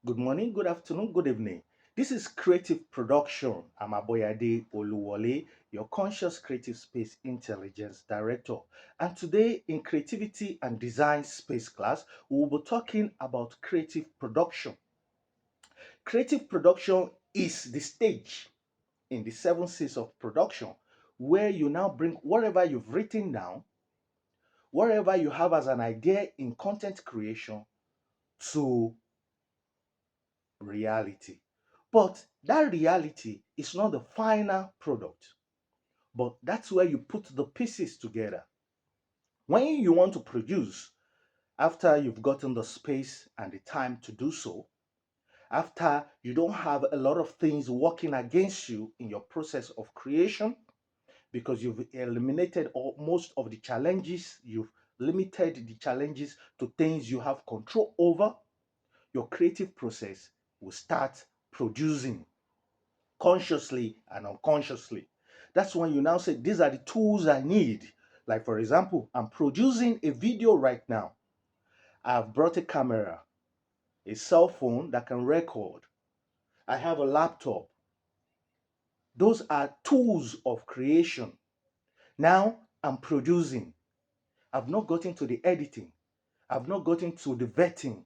Good morning, good afternoon, good evening. This is Creative Production. I'm Aboyade Oluwole, your Conscious Creative Space Intelligence Director. And today in Creativity and Design Space class, we will be talking about creative production. Creative production is the stage in the seven C's of production where you now bring whatever you've written down, whatever you have as an idea in content creation to reality. But that reality is not the final product, but that's where you put the pieces together. When you want to produce, after you've gotten the space and the time to do so, after you don't have a lot of things working against you in your process of creation, because you've eliminated most of the challenges, you've limited the challenges to things you have control over, your creative process will start producing consciously and unconsciously. That's when you now say, these are the tools I need. Like, for example, I'm producing a video right now. I've brought a camera, a cell phone that can record. I have a laptop. Those are tools of creation. Now I'm producing. I've not gotten to the editing. I've not gotten to the vetting.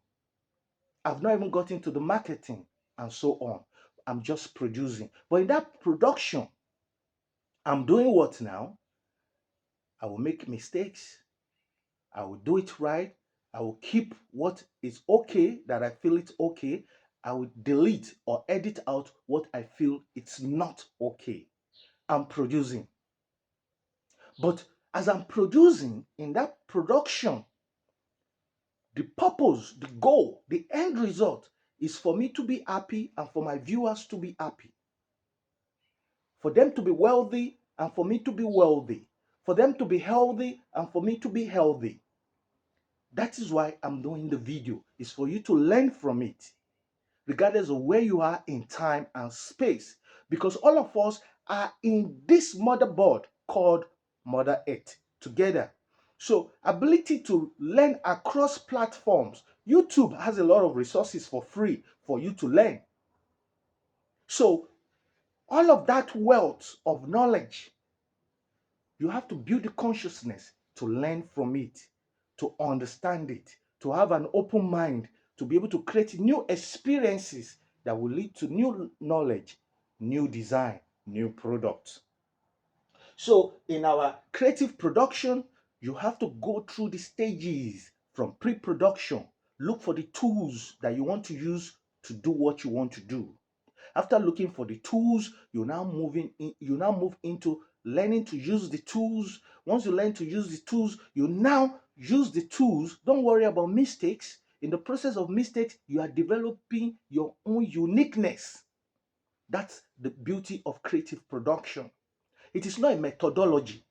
I've not even gotten to the marketing and so on. I'm just producing. But in that production, I'm doing what now? I will make mistakes. I will do it right. I will keep what is okay that I feel it's okay. I will delete or edit out what I feel it's not okay. I'm producing. But as I'm producing in that production, the purpose, the goal, the end result is for me to be happy and for my viewers to be happy. For them to be wealthy and for me to be wealthy. For them to be healthy and for me to be healthy. That is why I'm doing the video. It's for you to learn from it, regardless of where you are in time and space. Because all of us are in this motherboard called Mother Earth together. So, ability to learn across platforms. YouTube has a lot of resources for free for you to learn. So, all of that wealth of knowledge, you have to build the consciousness to learn from it, to understand it, to have an open mind, to be able to create new experiences that will lead to new knowledge, new design, new products. So, in our creative production, you have to go through the stages from pre production. Look for the tools that you want to use to do what you want to do. After looking for the tools, you now move into learning to use the tools. Once you learn to use the tools, you now use the tools. Don't worry about mistakes. In the process of mistakes, you are developing your own uniqueness. That's the beauty of creative production. It is not a methodology,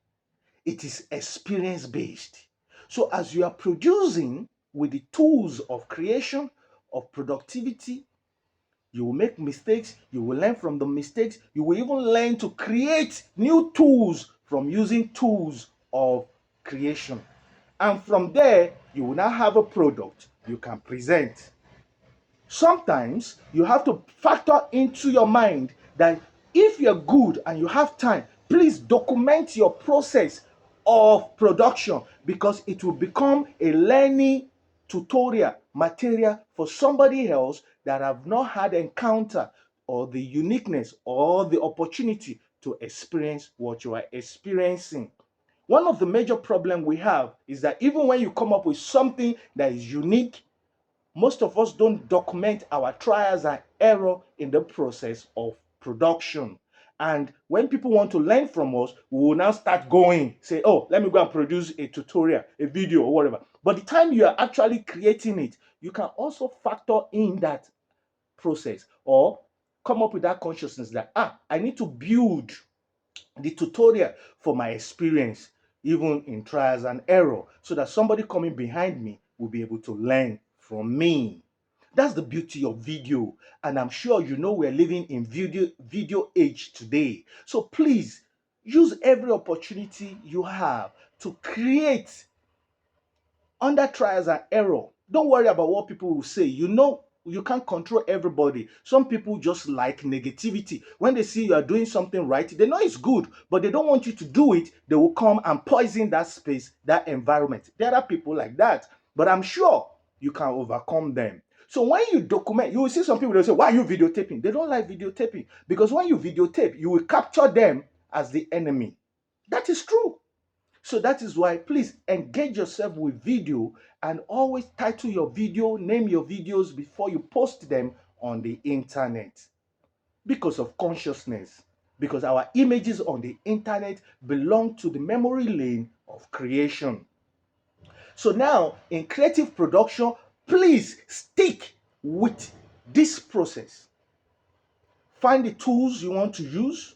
it is experience based. So, as you are producing with the tools of creation, of productivity, you will make mistakes, you will learn from the mistakes, you will even learn to create new tools from using tools of creation. And from there, you will now have a product you can present. Sometimes you have to factor into your mind that if you're good and you have time, please document your process of production because it will become a learning tutorial material for somebody else that have not had encounter or the uniqueness or the opportunity to experience what you are experiencing. One of the major problems we have is that even when you come up with something that is unique, most of us don't document our trials and error in the process of production. And when people want to learn from us, we will now start going, say, oh, let me go and produce a tutorial, a video, or whatever. But the time you are actually creating it, you can also factor in that process or come up with that consciousness that, I need to build the tutorial for my experience, even in trials and error, so that somebody coming behind me will be able to learn from me. That's the beauty of video, and I'm sure you know we're living in video age today. So please use every opportunity you have to create under trials and error. Don't worry about what people will say. You know can't control everybody. Some people just like negativity. When they see you are doing something right, they know it's good, but they don't want you to do it. They will come and poison that space, that environment. There are people like that, but I'm sure you can overcome them. So when you document, you will see some people, they'll say, why are you videotaping? They don't like videotaping, because when you videotape, you will capture them as the enemy. That is true. So that is why, please engage yourself with video, and always title your video, name your videos before you post them on the internet, because of consciousness. Because our images on the internet belong to the memory lane of creation. So now, in creative production, please stick with this process. Find the tools you want to use,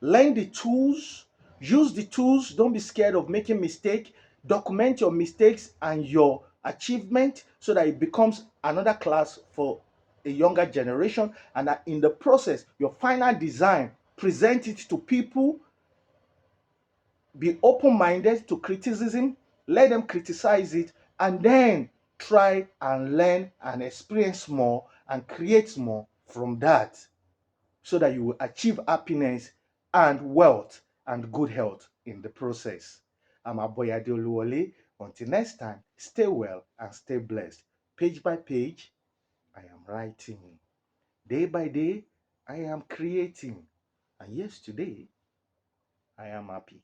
learn the tools, use the tools. Don't be scared of making mistake. Document your mistakes and your achievement, so that it becomes another class for a younger generation, and that in the process, your final design, present it to people. Be open-minded to criticism, let them criticize it, and then try and learn and experience more and create more from that, so that you will achieve happiness and wealth and good health in the process. I'm Aboyade Oluwole. Until next time, stay well and stay blessed. Page by page, I am writing. Day by day, I am creating. And yes, today, I am happy.